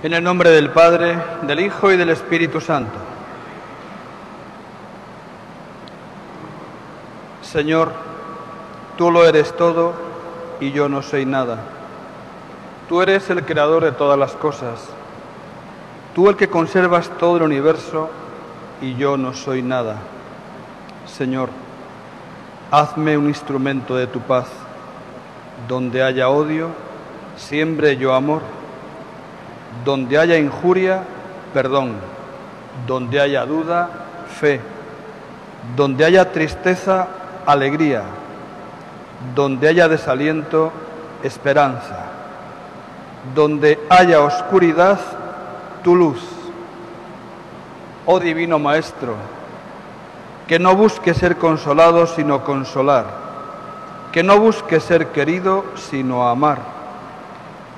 En el nombre del Padre, del Hijo y del Espíritu Santo. Señor, tú lo eres todo y yo no soy nada. Tú eres el creador de todas las cosas. Tú el que conservas todo el universo y yo no soy nada. Señor, hazme un instrumento de tu paz. Donde haya odio, siembre yo amor. Donde haya injuria, perdón. Donde haya duda, fe. Donde haya tristeza, alegría. Donde haya desaliento, esperanza. Donde haya oscuridad, tu luz. Oh Divino Maestro, que no busque ser consolado, sino consolar. Que no busque ser querido, sino amar.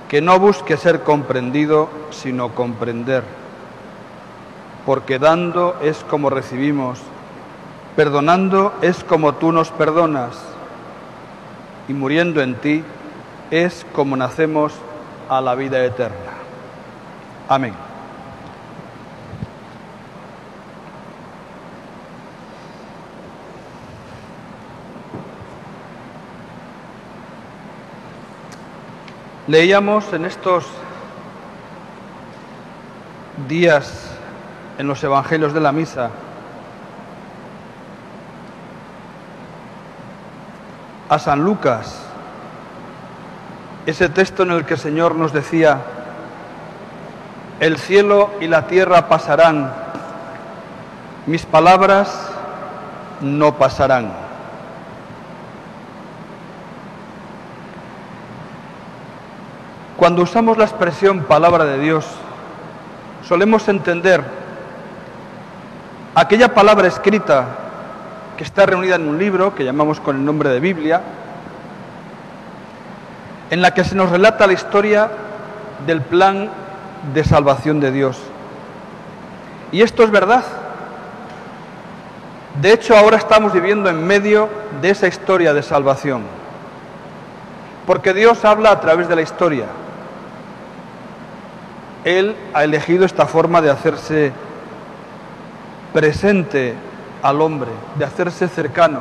Que no busque ser comprendido, sino comprender. Porque dando es como recibimos, perdonando es como tú nos perdonas, y muriendo en ti es como nacemos a la vida eterna. Amén. Leíamos en estos días en los evangelios de la misa a San Lucas, ese texto en el que el Señor nos decía: el cielo y la tierra pasarán, mis palabras no pasarán. Cuando usamos la expresión palabra de Dios, solemos entender aquella palabra escrita que está reunida en un libro que llamamos con el nombre de Biblia, en la que se nos relata la historia del plan de salvación de Dios. Y esto es verdad. De hecho, ahora estamos viviendo en medio de esa historia de salvación, porque Dios habla a través de la historia. Él ha elegido esta forma de hacerse presente al hombre, de hacerse cercano,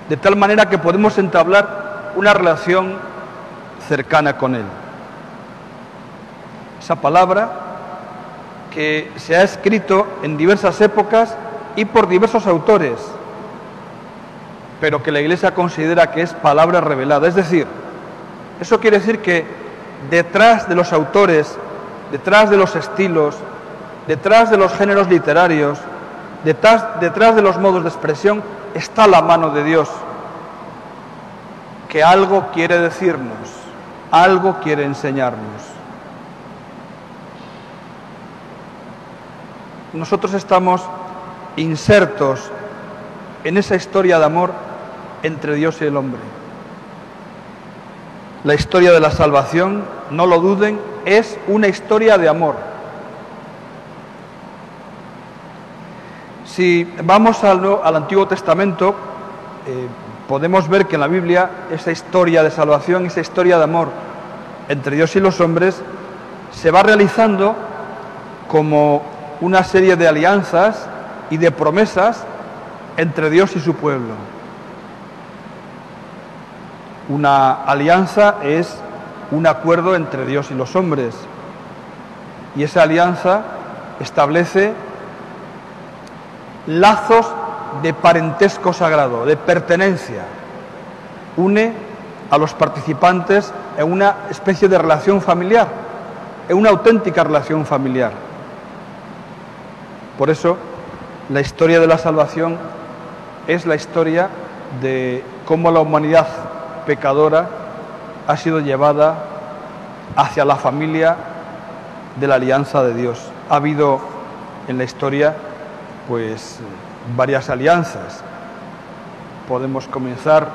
de tal manera que podemos entablar una relación cercana con Él. Esa palabra que se ha escrito en diversas épocas y por diversos autores, pero que la Iglesia considera que es palabra revelada. Es decir, eso quiere decir que detrás de los autores, detrás de los estilos, detrás de los géneros literarios, detrás de los modos de expresión, está la mano de Dios, que algo quiere decirnos, algo quiere enseñarnos. Nosotros estamos insertos en esa historia de amor entre Dios y el hombre. La historia de la salvación, no lo duden, es una historia de amor. Si vamos al Antiguo Testamento, podemos ver que en la Biblia esa historia de salvación, esa historia de amor entre Dios y los hombres, se va realizando como una serie de alianzas y de promesas entre Dios y su pueblo. Una alianza es un acuerdo entre Dios y los hombres, y esa alianza establece lazos de parentesco sagrado, de pertenencia. Une a los participantes en una especie de relación familiar, en una auténtica relación familiar. Por eso, la historia de la salvación es la historia de cómo la humanidad pecadora ha sido llevada hacia la familia de la alianza de Dios. Ha habido en la historia pues varias alianzas. Podemos comenzar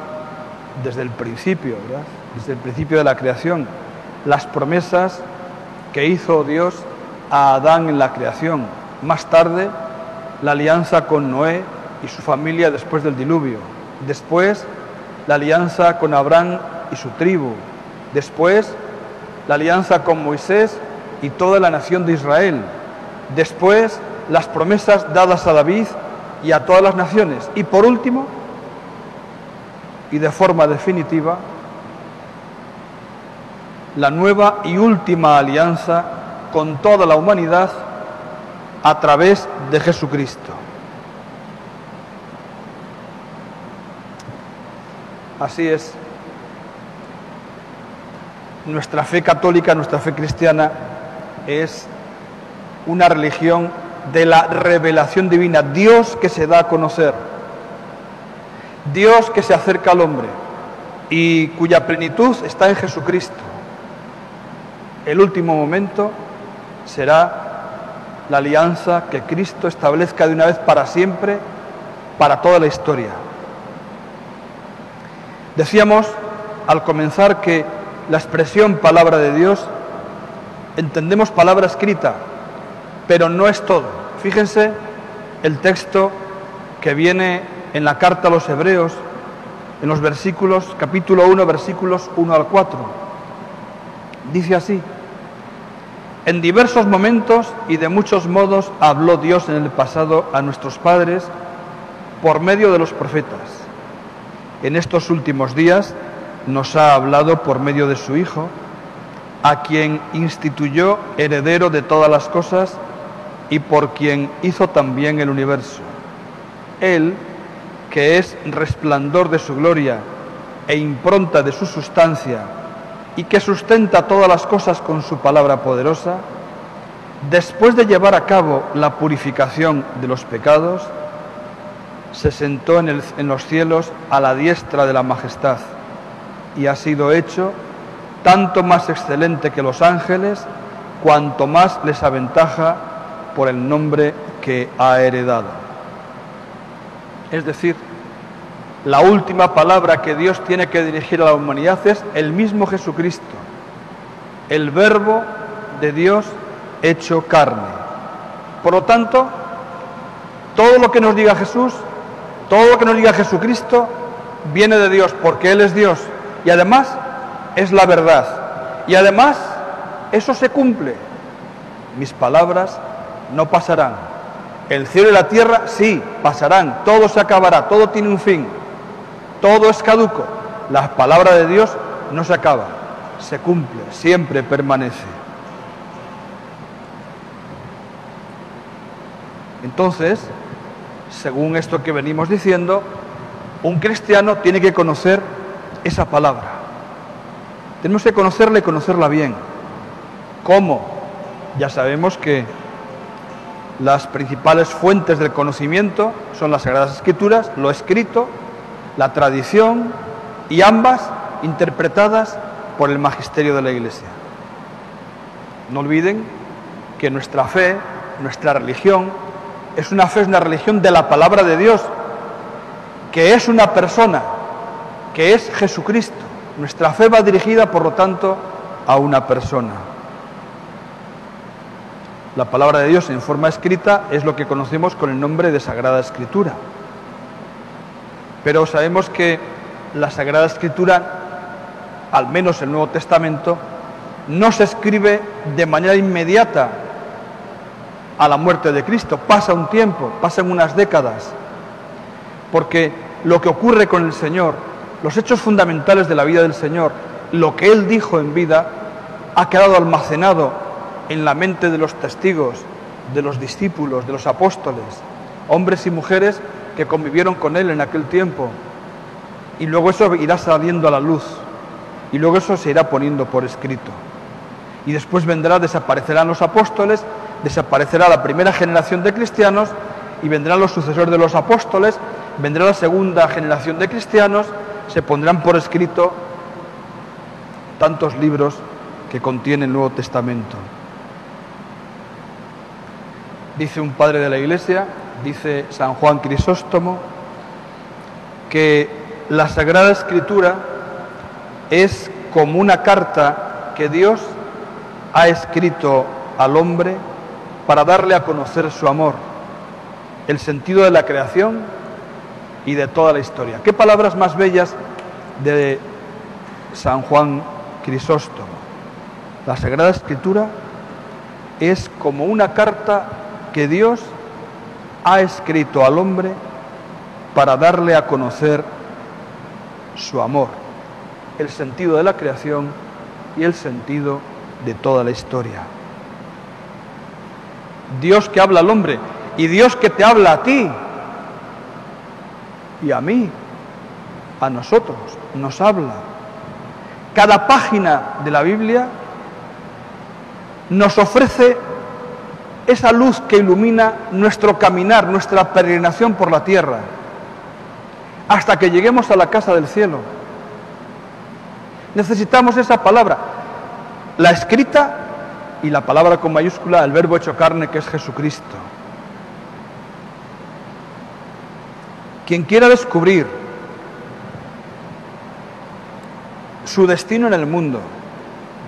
desde el principio, ¿verdad? Desde el principio de la creación. Las promesas que hizo Dios a Adán en la creación. Más tarde, la alianza con Noé y su familia después del diluvio. Después, la alianza con Abraham y su tribu. Después, la alianza con Moisés y toda la nación de Israel. Después, las promesas dadas a David y a todas las naciones. Y por último, y de forma definitiva, la nueva y última alianza con toda la humanidad a través de Jesucristo. Así es. Nuestra fe católica, nuestra fe cristiana, es una religión de la revelación divina, Dios que se da a conocer, Dios que se acerca al hombre y cuya plenitud está en Jesucristo. El último momento será la alianza que Cristo establezca de una vez para siempre, para toda la historia. Decíamos al comenzar que la expresión palabra de Dios, entendemos palabra escrita, pero no es todo. Fíjense el texto que viene en la carta a los Hebreos, en los versículos, capítulo 1, versículos 1 al 4. Dice así: en diversos momentos y de muchos modos habló Dios en el pasado a nuestros padres por medio de los profetas. En estos últimos días nos ha hablado por medio de su Hijo, a quien instituyó heredero de todas las cosas y por quien hizo también el universo. Él, que es resplandor de su gloria e impronta de su sustancia, y que sustenta todas las cosas con su palabra poderosa, después de llevar a cabo la purificación de los pecados, se sentó en los cielos a la diestra de la majestad y ha sido hecho tanto más excelente que los ángeles, cuanto más les aventaja por el nombre que ha heredado. Es decir, la última palabra que Dios tiene que dirigir a la humanidad es el mismo Jesucristo, el Verbo de Dios hecho carne. Por lo tanto, todo lo que nos diga Jesús, todo lo que nos diga Jesucristo, viene de Dios, porque Él es Dios. Y además, es la verdad. Y además, eso se cumple. Mis palabras no pasarán. El cielo y la tierra, sí, pasarán. Todo se acabará, todo tiene un fin. Todo es caduco. La palabra de Dios no se acaba, se cumple, siempre permanece. Entonces, según esto que venimos diciendo, un cristiano tiene que conocer esa palabra. Tenemos que conocerla y conocerla bien. ¿Cómo? Ya sabemos que las principales fuentes del conocimiento son las Sagradas Escrituras, lo escrito, la tradición, y ambas interpretadas por el magisterio de la Iglesia. No olviden que nuestra fe, nuestra religión, es una religión de la palabra de Dios, que es una persona, que es Jesucristo. Nuestra fe va dirigida, por lo tanto, a una persona. La palabra de Dios en forma escrita es lo que conocemos con el nombre de Sagrada Escritura. Pero sabemos que la Sagrada Escritura, al menos el Nuevo Testamento, no se escribe de manera inmediata a la muerte de Cristo. Pasa un tiempo, pasan unas décadas, porque lo que ocurre con el Señor, los hechos fundamentales de la vida del Señor, lo que Él dijo en vida, ha quedado almacenado en la mente de los testigos, de los discípulos, de los apóstoles, hombres y mujeres que convivieron con Él en aquel tiempo. Y luego eso irá saliendo a la luz, y luego eso se irá poniendo por escrito. Y después desaparecerán los apóstoles, desaparecerá la primera generación de cristianos, y vendrán los sucesores de los apóstoles, vendrá la segunda generación de cristianos, se pondrán por escrito tantos libros que contiene el Nuevo Testamento. Dice un padre de la Iglesia, dice San Juan Crisóstomo, que la Sagrada Escritura es como una carta que Dios ha escrito al hombre para darle a conocer su amor, el sentido de la creación y de toda la historia. ¿Qué palabras más bellas de San Juan Crisóstomo? La Sagrada Escritura es como una carta que Dios ha escrito al hombre para darle a conocer su amor, el sentido de la creación y el sentido de toda la historia. Dios que habla al hombre y Dios que te habla a ti y a mí, a nosotros, nos habla. Cada página de la Biblia nos ofrece esa luz que ilumina nuestro caminar, nuestra peregrinación por la tierra, hasta que lleguemos a la casa del cielo. Necesitamos esa palabra, la escrita y la palabra con mayúscula, el verbo hecho carne, que es Jesucristo. Quien quiera descubrir su destino en el mundo,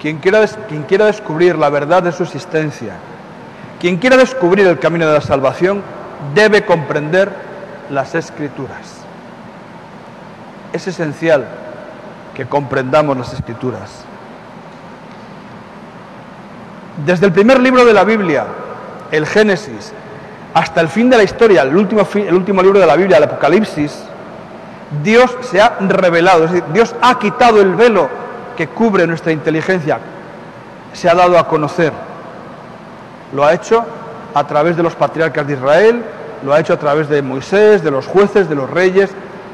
quien quiera descubrir la verdad de su existencia, quien quiera descubrir el camino de la salvación, debe comprender las Escrituras. Es esencial que comprendamos las Escrituras. Desde el primer libro de la Biblia, el Génesis, hasta el fin de la historia, el último libro de la Biblia, el Apocalipsis, Dios se ha revelado, es decir, Dios ha quitado el velo que cubre nuestra inteligencia, se ha dado a conocer. Lo ha hecho a través de los patriarcas de Israel, lo ha hecho a través de Moisés, de los jueces, de los reyes,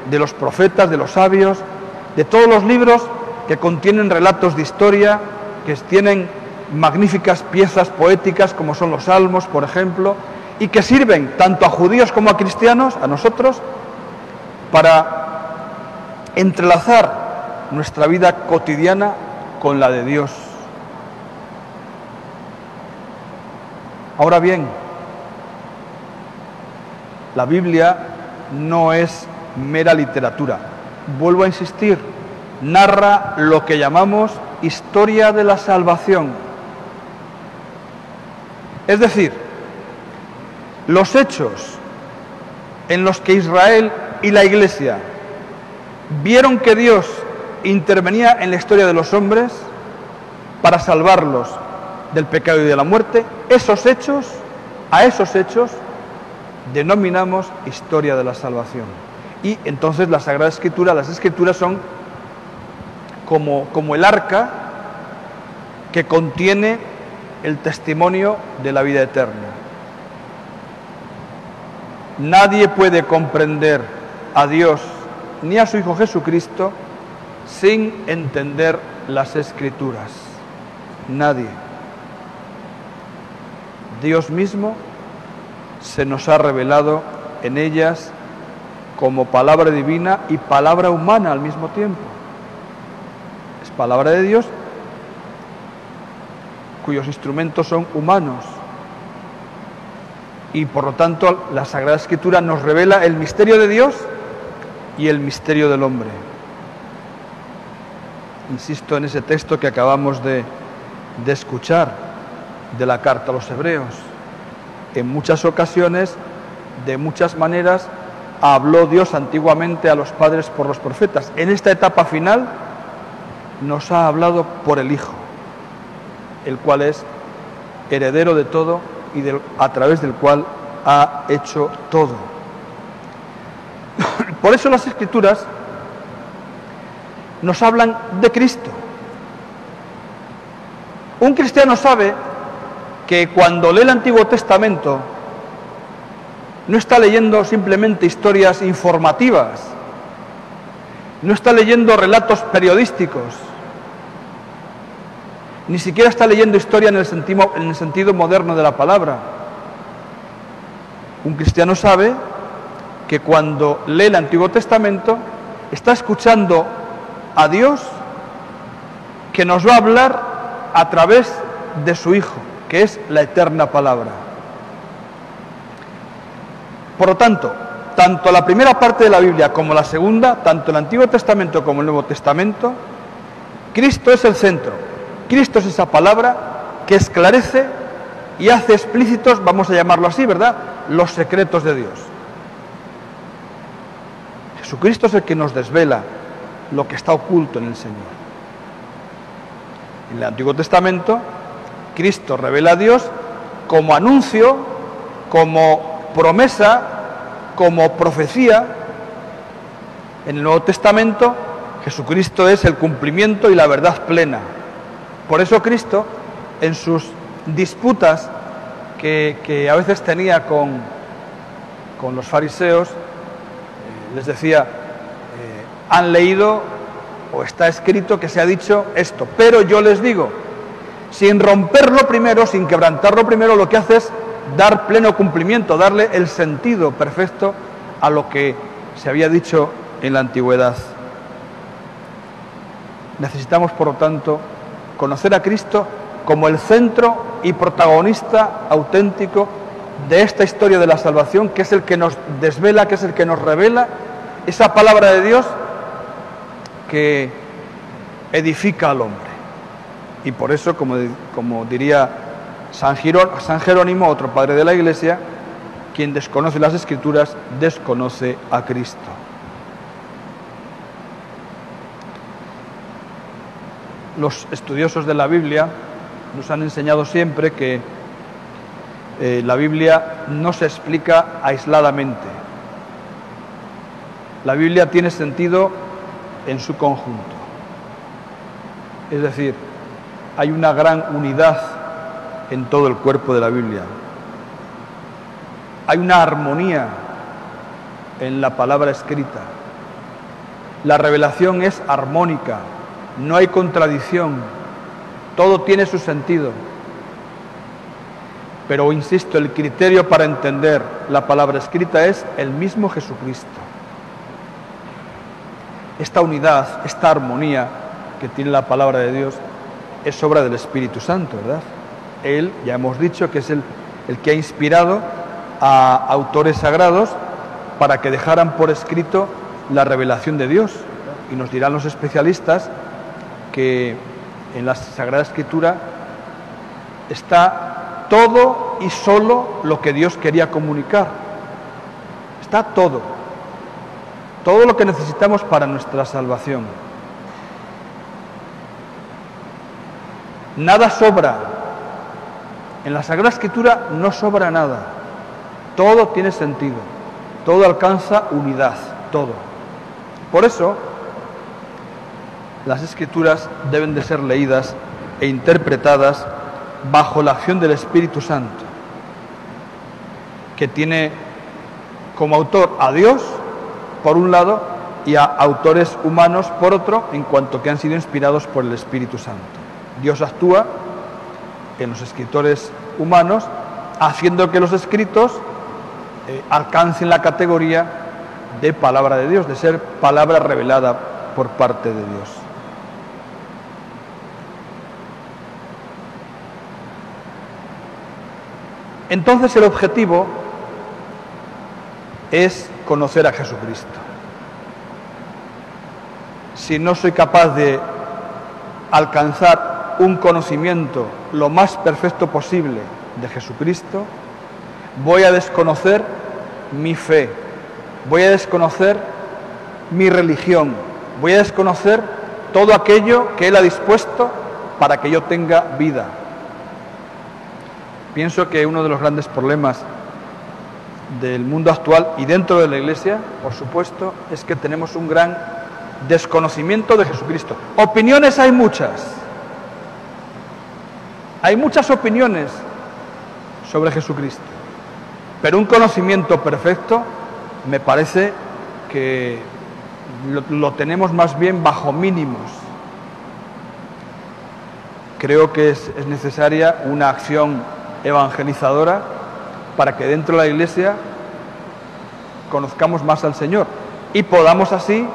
de los profetas, de los sabios, de todos los libros que contienen relatos de historia, que tienen magníficas piezas poéticas como son los Salmos, por ejemplo, y que sirven tanto a judíos como a cristianos, a nosotros, para entrelazar nuestra vida cotidiana con la de Dios. Ahora bien, la Biblia no es mera literatura. Vuelvo a insistir, narra lo que llamamos historia de la salvación. Es decir, los hechos en los que Israel y la Iglesia vieron que Dios intervenía en la historia de los hombres para salvarlos del pecado y de la muerte, a esos hechos denominamos historia de la salvación. Y entonces la Sagrada Escritura, las Escrituras son como el arca que contiene el testimonio de la vida eterna. Nadie puede comprender a Dios ni a su Hijo Jesucristo sin entender las Escrituras. Nadie. Dios mismo se nos ha revelado en ellas como palabra divina y palabra humana al mismo tiempo. Es palabra de Dios cuyos instrumentos son humanos. Y por lo tanto la Sagrada Escritura nos revela el misterio de Dios y el misterio del hombre. Insisto en ese texto que acabamos de escuchar de la carta a los Hebreos. En muchas ocasiones, de muchas maneras, habló Dios antiguamente a los padres por los profetas. En esta etapa final nos ha hablado por el Hijo, el cual es heredero de todo y a través del cual ha hecho todo. Por eso las Escrituras nos hablan de Cristo. Un cristiano sabe que cuando lee el Antiguo Testamento no está leyendo simplemente historias informativas, no está leyendo relatos periodísticos, ni siquiera está leyendo historia en el sentido moderno de la palabra. Un cristiano sabe que cuando lee el Antiguo Testamento está escuchando a Dios que nos va a hablar a través de su Hijo, que es la eterna palabra. Por lo tanto, tanto la primera parte de la Biblia como la segunda, tanto el Antiguo Testamento como el Nuevo Testamento, Cristo es el centro. Cristo es esa palabra que esclarece y hace explícitos, vamos a llamarlo así, ¿verdad?, los secretos de Dios. Jesucristo es el que nos desvela lo que está oculto en el Señor. En el Antiguo Testamento, Cristo revela a Dios como anuncio, como promesa, como profecía. En el Nuevo Testamento, Jesucristo es el cumplimiento y la verdad plena. Por eso Cristo, en sus disputas que a veces tenía con los fariseos, les decía, han leído o está escrito que se ha dicho esto, pero yo les digo, sin romperlo primero, sin quebrantarlo primero, lo que hace es dar pleno cumplimiento, darle el sentido perfecto a lo que se había dicho en la antigüedad. Necesitamos, por lo tanto, conocer a Cristo como el centro y protagonista auténtico de esta historia de la salvación, que es el que nos desvela, que es el que nos revela esa palabra de Dios que edifica al hombre. Y por eso, como diría San Jerónimo, otro padre de la Iglesia, quien desconoce las Escrituras, desconoce a Cristo. Los estudiosos de la Biblia nos han enseñado siempre que la Biblia no se explica aisladamente. La Biblia tiene sentido en su conjunto. Es decir, hay una gran unidad en todo el cuerpo de la Biblia. Hay una armonía en la palabra escrita. La revelación es armónica, no hay contradicción, todo tiene su sentido. Pero, insisto, el criterio para entender la palabra escrita es el mismo Jesucristo. Esta unidad, esta armonía que tiene la palabra de Dios es obra del Espíritu Santo, ¿verdad? Él, ya hemos dicho, que es el que ha inspirado a autores sagrados para que dejaran por escrito la revelación de Dios. Y nos dirán los especialistas que en la Sagrada Escritura está todo y solo lo que Dios quería comunicar. Está todo lo que necesitamos para nuestra salvación. Nada sobra. En la Sagrada Escritura no sobra nada. Todo tiene sentido. Todo alcanza unidad. Todo. Por eso, las Escrituras deben de ser leídas e interpretadas bajo la acción del Espíritu Santo, que tiene como autor a Dios, por un lado, y a autores humanos, por otro, en cuanto que han sido inspirados por el Espíritu Santo. Dios actúa en los escritores humanos, haciendo que los escritos alcancen la categoría de palabra de Dios, de ser palabra revelada por parte de Dios. Entonces el objetivo es conocer a Jesucristo. Si no soy capaz de alcanzar un conocimiento lo más perfecto posible de Jesucristo, voy a desconocer mi fe, voy a desconocer mi religión, voy a desconocer todo aquello que Él ha dispuesto para que yo tenga vida. Pienso que uno de los grandes problemas del mundo actual y dentro de la Iglesia, por supuesto, es que tenemos un gran desconocimiento de Jesucristo. Opiniones hay muchas. Hay muchas opiniones sobre Jesucristo. Pero un conocimiento perfecto me parece que lo tenemos más bien bajo mínimos. Creo que es necesaria una acción evangelizadora para que dentro de la Iglesia conozcamos más al Señor y podamos así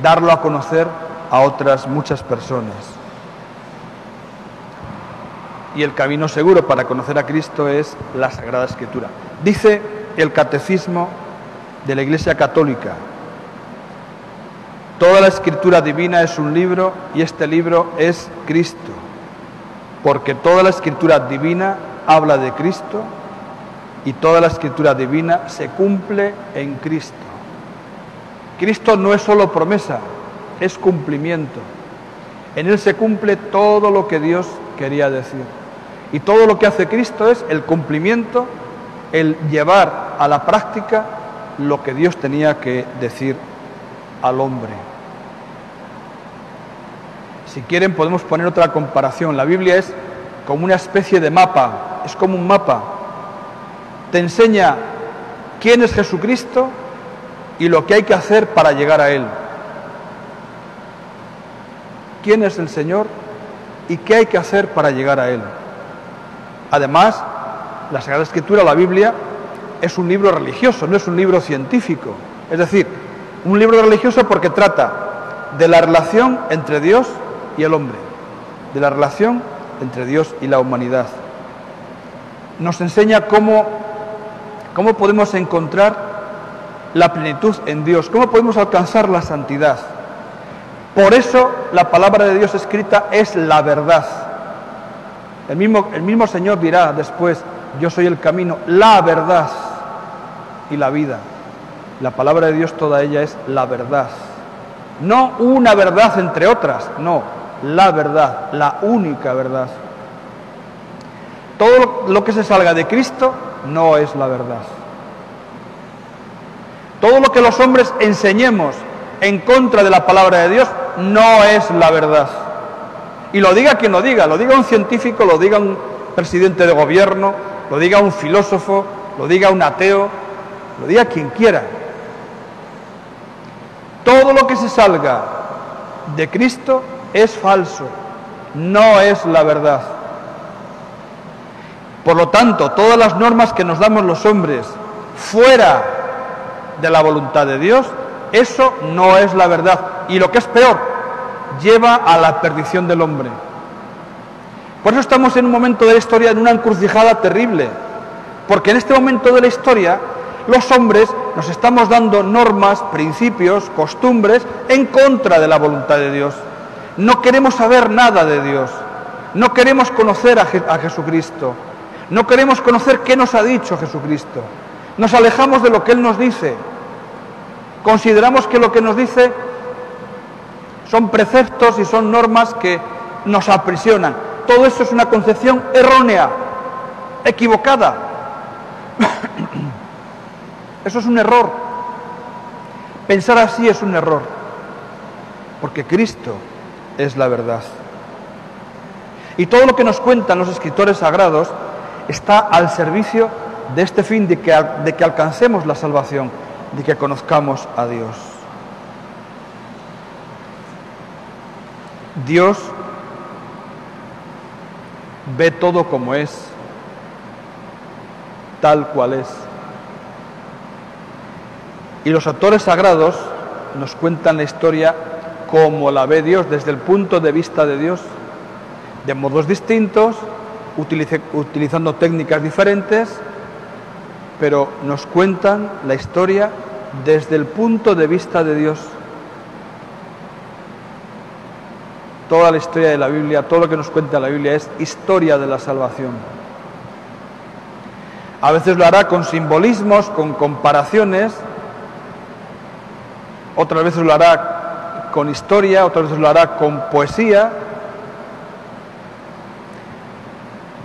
darlo a conocer a otras muchas personas. Y el camino seguro para conocer a Cristo es la Sagrada Escritura. Dice el Catecismo de la Iglesia Católica: toda la Escritura divina es un libro y este libro es Cristo, porque toda la Escritura divina habla de Cristo y toda la Escritura divina se cumple en Cristo. Cristo no es solo promesa, es cumplimiento. En Él se cumple todo lo que Dios quería decir. Y todo lo que hace Cristo es el cumplimiento, el llevar a la práctica lo que Dios tenía que decir al hombre. Si quieren podemos poner otra comparación. La Biblia es como una especie de mapa, es como un mapa. Te enseña quién es Jesucristo y lo que hay que hacer para llegar a Él. ¿Quién es el Señor y qué hay que hacer para llegar a Él? Además, la Sagrada Escritura, la Biblia, es un libro religioso, no es un libro científico. Es decir, un libro religioso porque trata de la relación entre Dios y el hombre, de la relación entre Dios y la humanidad. Nos enseña cómo podemos encontrar la plenitud en Dios, cómo podemos alcanzar la santidad. Por eso la palabra de Dios escrita es la verdad. El mismo Señor dirá después: yo soy el camino, la verdad y la vida. La palabra de Dios, toda ella es la verdad. No una verdad entre otras, no, la verdad, la única verdad. Todo lo que se salga de Cristo no es la verdad. Todo lo que los hombres enseñemos en contra de la palabra de Dios no es la verdad. Y lo diga quien lo diga un científico, lo diga un presidente de gobierno, lo diga un filósofo, lo diga un ateo, lo diga quien quiera. Todo lo que se salga de Cristo es falso, no es la verdad. Por lo tanto, todas las normas que nos damos los hombres fuera de la voluntad de Dios, eso no es la verdad. Y lo que es peor, lleva a la perdición del hombre. Por eso estamos en un momento de la historia, en una encrucijada terrible, porque en este momento de la historia los hombres nos estamos dando normas, principios, costumbres en contra de la voluntad de Dios. No queremos saber nada de Dios, no queremos conocer a Jesucristo, no queremos conocer qué nos ha dicho Jesucristo, nos alejamos de lo que Él nos dice, consideramos que lo que nos dice son preceptos y son normas que nos aprisionan. Todo eso es una concepción errónea, equivocada. Eso es un error. Pensar así es un error, porque Cristo es la verdad. Y todo lo que nos cuentan los escritores sagrados está al servicio de este fin, de que alcancemos la salvación, de que conozcamos a Dios. Dios ve todo como es, tal cual es. Y los autores sagrados nos cuentan la historia como la ve Dios, desde el punto de vista de Dios, de modos distintos, utilizando técnicas diferentes, pero nos cuentan la historia desde el punto de vista de Dios. Toda la historia de la Biblia, todo lo que nos cuenta la Biblia es historia de la salvación. A veces lo hará con simbolismos, con comparaciones, otras veces lo hará con historia, otras veces lo hará con poesía.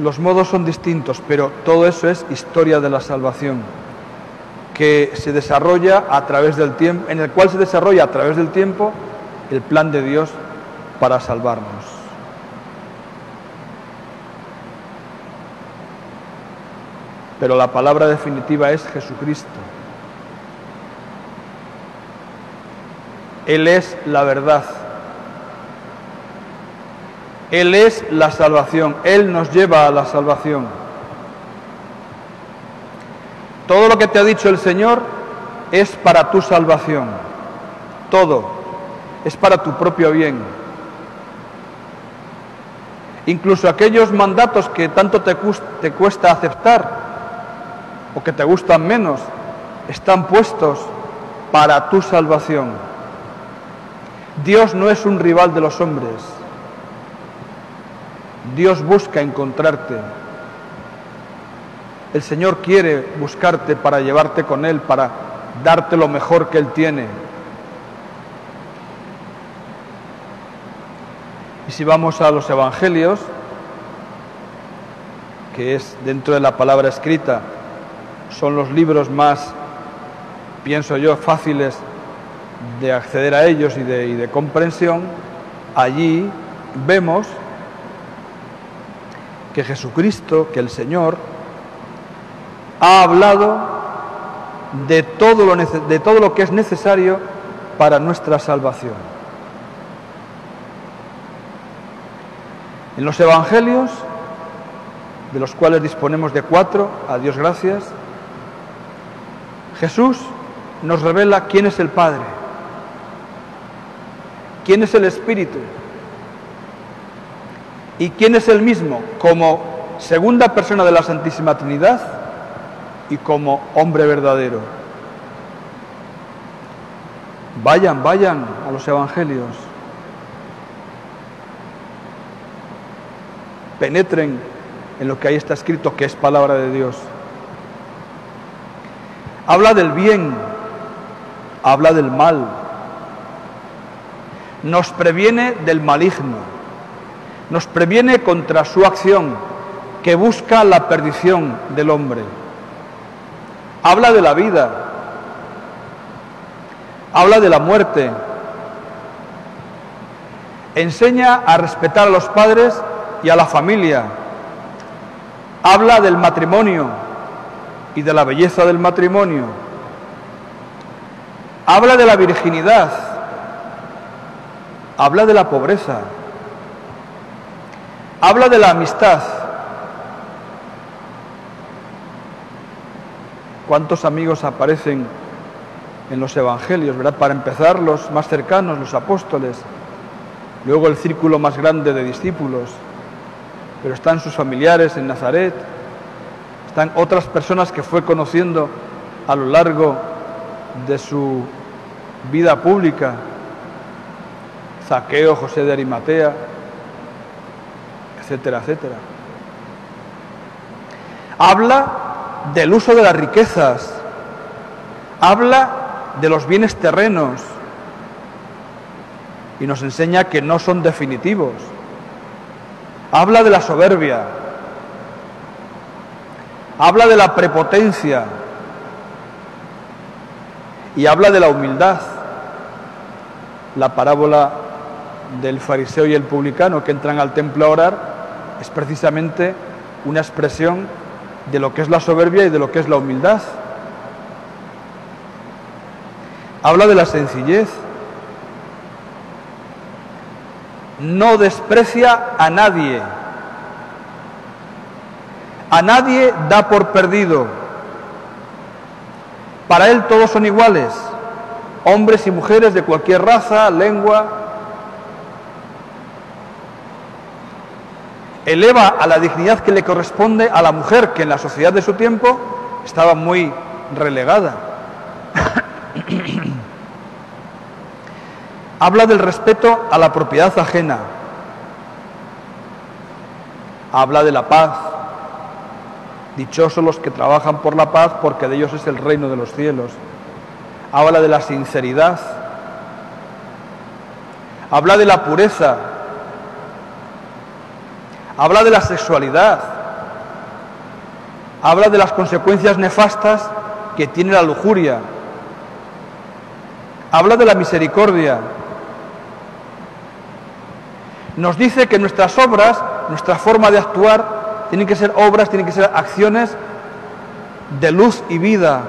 Los modos son distintos, pero todo eso es historia de la salvación, que se desarrolla a través del tiempo, en el cual se desarrolla a través del tiempo el plan de Dios para salvarnos. Pero la palabra definitiva es Jesucristo. Él es la verdad. Él es la salvación. Él nos lleva a la salvación. Todo lo que te ha dicho el Señor es para tu salvación. Todo es para tu propio bien. Incluso aquellos mandatos que tanto te cuesta aceptar o que te gustan menos, están puestos para tu salvación. Dios no es un rival de los hombres. Dios busca encontrarte. El Señor quiere buscarte para llevarte con Él, para darte lo mejor que Él tiene. Y si vamos a los evangelios, que es dentro de la palabra escrita, son los libros más, pienso yo, fáciles de acceder a ellos y de comprensión, allí vemos que Jesucristo, que el Señor, ha hablado de todo lo que es necesario para nuestra salvación. En los Evangelios, de los cuales disponemos de 4, a Dios gracias, Jesús nos revela quién es el Padre, quién es el Espíritu y quién es Él mismo como segunda persona de la Santísima Trinidad y como hombre verdadero. Vayan a los Evangelios, penetren en lo que ahí está escrito, que es palabra de Dios. Habla del bien, habla del mal, nos previene del maligno, nos previene contra su acción que busca la perdición del hombre. Habla de la vida, habla de la muerte, enseña a respetar a los padres y a la familia, habla del matrimonio y de la belleza del matrimonio, habla de la virginidad, habla de la pobreza, habla de la amistad. ¿Cuántos amigos aparecen en los Evangelios, verdad? Para empezar, los más cercanos, los apóstoles, luego el círculo más grande de discípulos, pero están sus familiares en Nazaret, están otras personas que fue conociendo a lo largo de su vida pública, Zaqueo, José de Arimatea, etcétera, etcétera. Habla del uso de las riquezas, habla de los bienes terrenos y nos enseña que no son definitivos. Habla de la soberbia, habla de la prepotencia y habla de la humildad. La parábola del fariseo y el publicano que entran al templo a orar es precisamente una expresión de lo que es la soberbia y de lo que es la humildad. Habla de la sencillez. No desprecia a nadie. A nadie da por perdido. Para él todos son iguales, hombres y mujeres de cualquier raza, lengua. Eleva a la dignidad que le corresponde a la mujer, que en la sociedad de su tiempo estaba muy relegada. Habla del respeto a la propiedad ajena. Habla de la paz. Dichosos los que trabajan por la paz, porque de ellos es el reino de los cielos. Habla de la sinceridad. Habla de la pureza. Habla de la sexualidad. Habla de las consecuencias nefastas que tiene la lujuria. Habla de la misericordia. Nos dice que nuestras obras, nuestra forma de actuar, tienen que ser obras, tienen que ser acciones de luz y vida.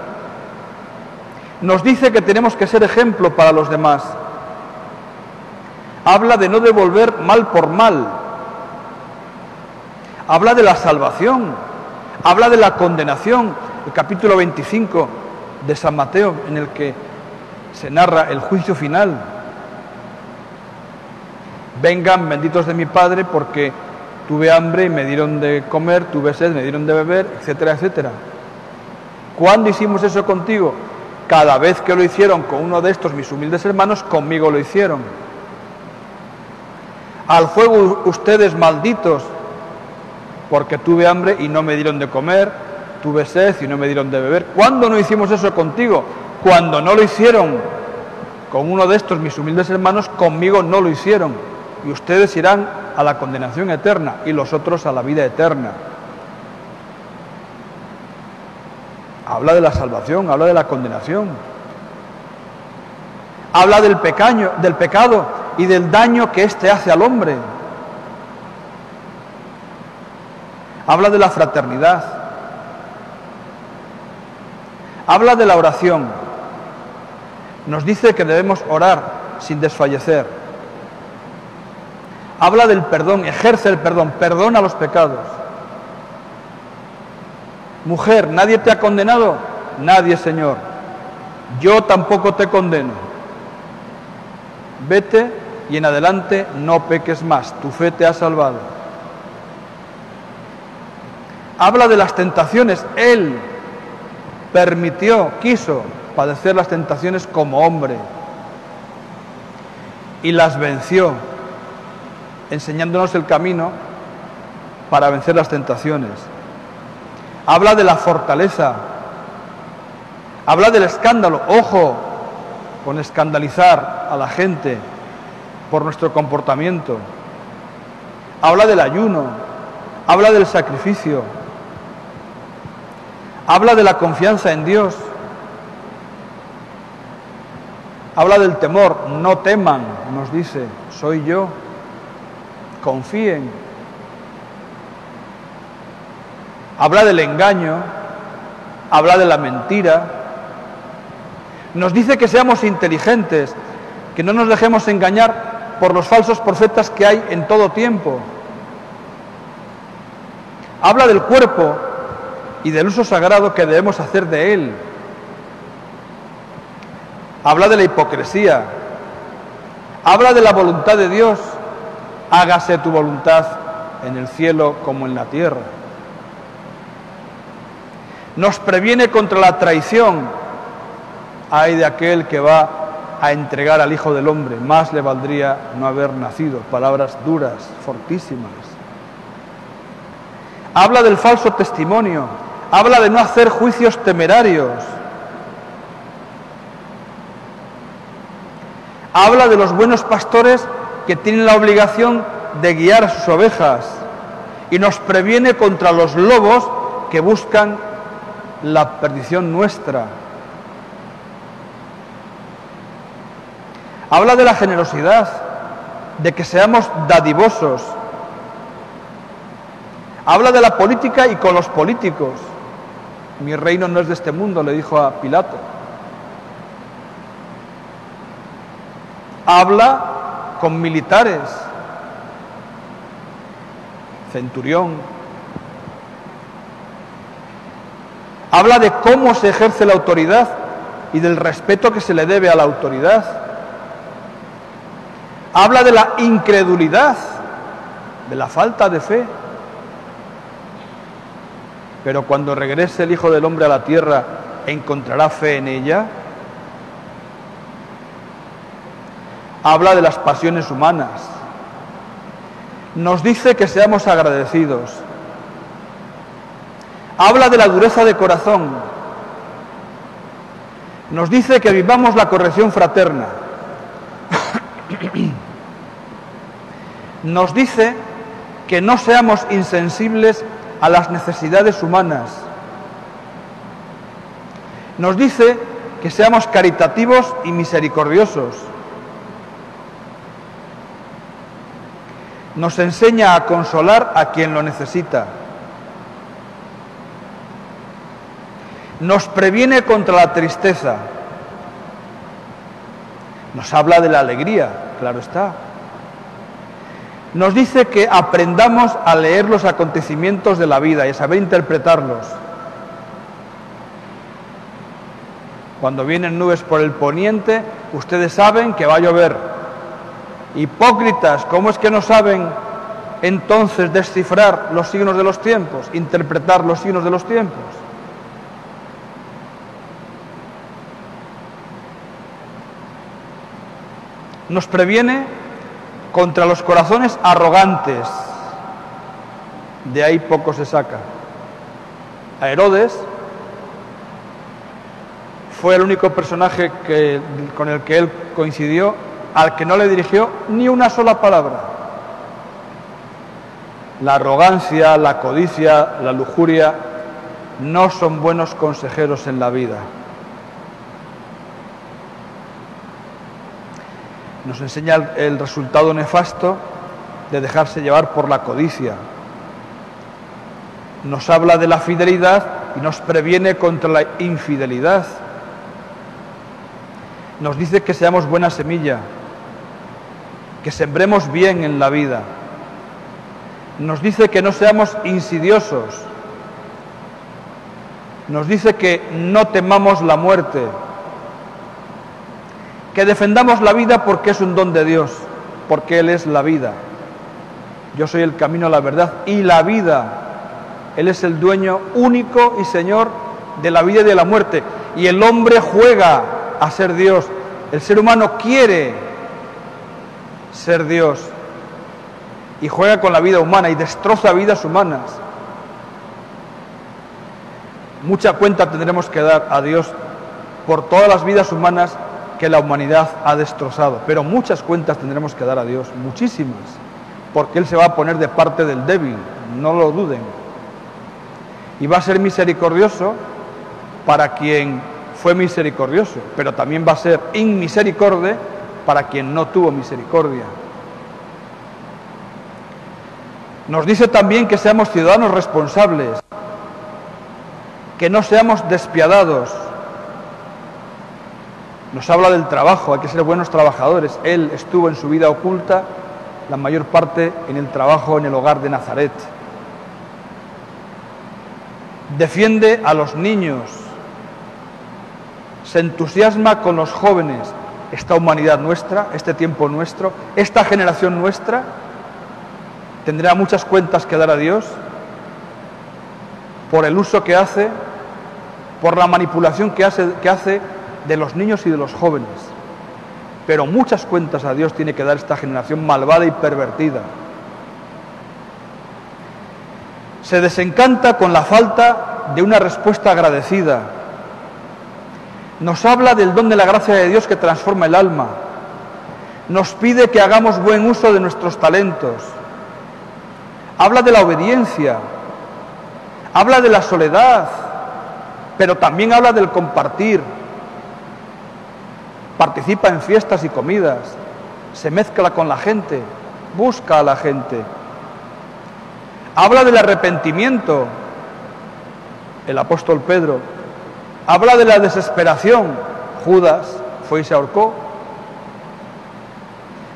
Nos dice que tenemos que ser ejemplo para los demás. Habla de no devolver mal por mal. Habla de la salvación. Habla de la condenación. El capítulo 25 de San Mateo, en el que se narra el juicio final. Vengan benditos de mi Padre, porque tuve hambre y me dieron de comer, tuve sed, me dieron de beber, etcétera, etcétera. ¿Cuándo hicimos eso contigo? Cada vez que lo hicieron con uno de estos mis humildes hermanos, conmigo lo hicieron. Al fuego ustedes malditos, porque tuve hambre y no me dieron de comer, tuve sed y no me dieron de beber. ¿Cuándo no hicimos eso contigo? Cuando no lo hicieron con uno de estos mis humildes hermanos, conmigo no lo hicieron. Y ustedes irán a la condenación eterna y los otros a la vida eterna. Habla de la salvación, habla de la condenación. Habla del pecado y del daño que éste hace al hombre. Habla de la fraternidad. Habla de la oración. Nos dice que debemos orar sin desfallecer. Habla del perdón, ejerce el perdón, perdona los pecados. Mujer, ¿nadie te ha condenado? Nadie, Señor. Yo tampoco te condeno. Vete y en adelante no peques más, tu fe te ha salvado. Habla de las tentaciones. Él permitió, quiso padecer las tentaciones como hombre y las venció, enseñándonos el camino para vencer las tentaciones. Habla de la fortaleza, habla del escándalo. Ojo con escandalizar a la gente por nuestro comportamiento. Habla del ayuno, habla del sacrificio, habla de la confianza en Dios, habla del temor. No teman, nos dice, soy yo, confíen. Habla del engaño, habla de la mentira. Nos dice que seamos inteligentes, que no nos dejemos engañar por los falsos profetas que hay en todo tiempo. Habla del cuerpo y del uso sagrado que debemos hacer de él. Habla de la hipocresía. Habla de la voluntad de Dios. Hágase tu voluntad en el cielo como en la tierra. Nos previene contra la traición. Ay de aquel que va a entregar al Hijo del Hombre, más le valdría no haber nacido. Palabras duras, fortísimas. Habla del falso testimonio, habla de no hacer juicios temerarios. Habla de los buenos pastores que tienen la obligación de guiar a sus ovejas y nos previene contra los lobos que buscan la perdición nuestra. Habla de la generosidad, de que seamos dadivosos. Habla de la política y con los políticos. Mi reino no es de este mundo, le dijo a Pilato. Habla con militares, centurión. Habla de cómo se ejerce la autoridad y del respeto que se le debe a la autoridad. Habla de la incredulidad, de la falta de fe. Pero cuando regrese el Hijo del Hombre a la tierra, ¿encontrará fe en ella? Habla de las pasiones humanas. Nos dice que seamos agradecidos. Habla de la dureza de corazón. Nos dice que vivamos la corrección fraterna. Nos dice que no seamos insensibles a las necesidades humanas. Nos dice que seamos caritativos y misericordiosos. Nos enseña a consolar a quien lo necesita. Nos previene contra la tristeza. Nos habla de la alegría, claro está. Nos dice que aprendamos a leer los acontecimientos de la vida y a saber interpretarlos. Cuando vienen nubes por el poniente, ustedes saben que va a llover. Hipócritas, ¿cómo es que no saben entonces descifrar los signos de los tiempos, interpretar los signos de los tiempos? Nos previene contra los corazones arrogantes. De ahí poco se saca. A Herodes fue el único personaje con el que él coincidió al que no le dirigió ni una sola palabra. La arrogancia, la codicia, la lujuria no son buenos consejeros en la vida. Nos enseña el resultado nefasto de dejarse llevar por la codicia. Nos habla de la fidelidad y nos previene contra la infidelidad. Nos dice que seamos buena semilla, que sembremos bien en la vida. Nos dice que no seamos insidiosos. Nos dice que no temamos la muerte, que defendamos la vida porque es un don de Dios, porque Él es la vida. Yo soy el camino, la verdad y la vida. Él es el dueño único y Señor de la vida y de la muerte. Y el hombre juega a ser Dios. El ser humano quiere ser Dios y juega con la vida humana y destroza vidas humanas. Mucha cuenta tendremos que dar a Dios por todas las vidas humanas que la humanidad ha destrozado, pero muchas cuentas tendremos que dar a Dios, muchísimas, porque Él se va a poner de parte del débil, no lo duden, y va a ser misericordioso para quien fue misericordioso, pero también va a ser inmisericorde para quien no tuvo misericordia. Nos dice también que seamos ciudadanos responsables, que no seamos despiadados. Nos habla del trabajo, hay que ser buenos trabajadores. Él estuvo en su vida oculta la mayor parte en el trabajo en el hogar de Nazaret. Defiende a los niños, se entusiasma con los jóvenes. Esta humanidad nuestra, este tiempo nuestro, esta generación nuestra, tendrá muchas cuentas que dar a Dios por el uso que hace, por la manipulación que hace de los niños y de los jóvenes. Pero muchas cuentas a Dios tiene que dar esta generación malvada y pervertida. Se desencanta con la falta de una respuesta agradecida. Nos habla del don de la gracia de Dios que transforma el alma. Nos pide que hagamos buen uso de nuestros talentos. Habla de la obediencia. Habla de la soledad. Pero también habla del compartir. Participa en fiestas y comidas. Se mezcla con la gente. Busca a la gente. Habla del arrepentimiento. El apóstol Pedro. Habla de la desesperación. Judas fue y se ahorcó.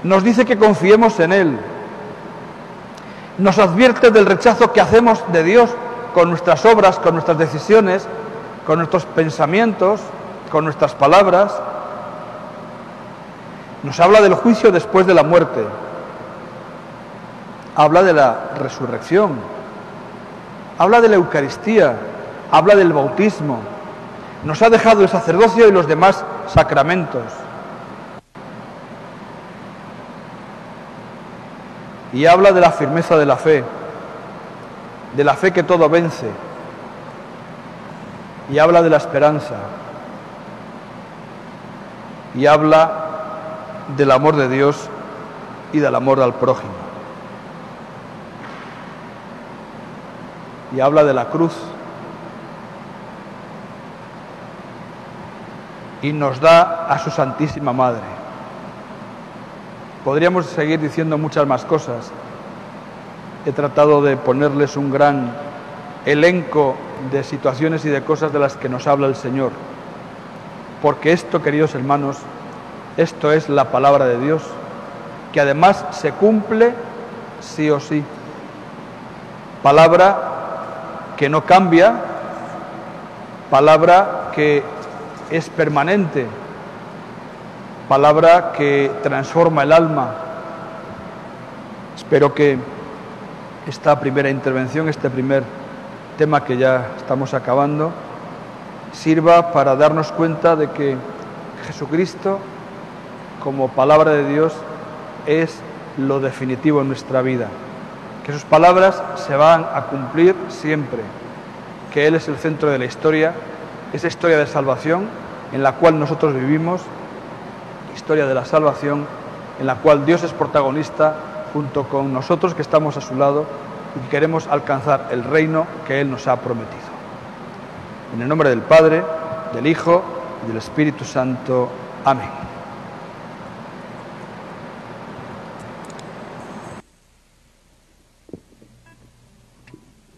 Nos dice que confiemos en Él. Nos advierte del rechazo que hacemos de Dios con nuestras obras, con nuestras decisiones, con nuestros pensamientos, con nuestras palabras. Nos habla del juicio después de la muerte. Habla de la resurrección. Habla de la Eucaristía. Habla del bautismo. Nos ha dejado el sacerdocio y los demás sacramentos. Y habla de la firmeza de la fe que todo vence. Y habla de la esperanza. Y habla del amor de Dios y del amor al prójimo. Y habla de la cruz. Y nos da a su Santísima Madre. Podríamos seguir diciendo muchas más cosas. He tratado de ponerles un gran elenco de situaciones y de cosas de las que nos habla el Señor. Porque esto, queridos hermanos, esto es la palabra de Dios, que además se cumple sí o sí. Palabra que no cambia, palabra que es permanente, palabra que transforma el alma. Espero que esta primera intervención, este primer tema que ya estamos acabando, sirva para darnos cuenta de que Jesucristo, como palabra de Dios, es lo definitivo en nuestra vida. Que sus palabras se van a cumplir siempre. Que Él es el centro de la historia, esa historia de salvación en la cual nosotros vivimos, historia de la salvación en la cual Dios es protagonista junto con nosotros que estamos a su lado y queremos alcanzar el reino que Él nos ha prometido. En el nombre del Padre, del Hijo y del Espíritu Santo. Amén.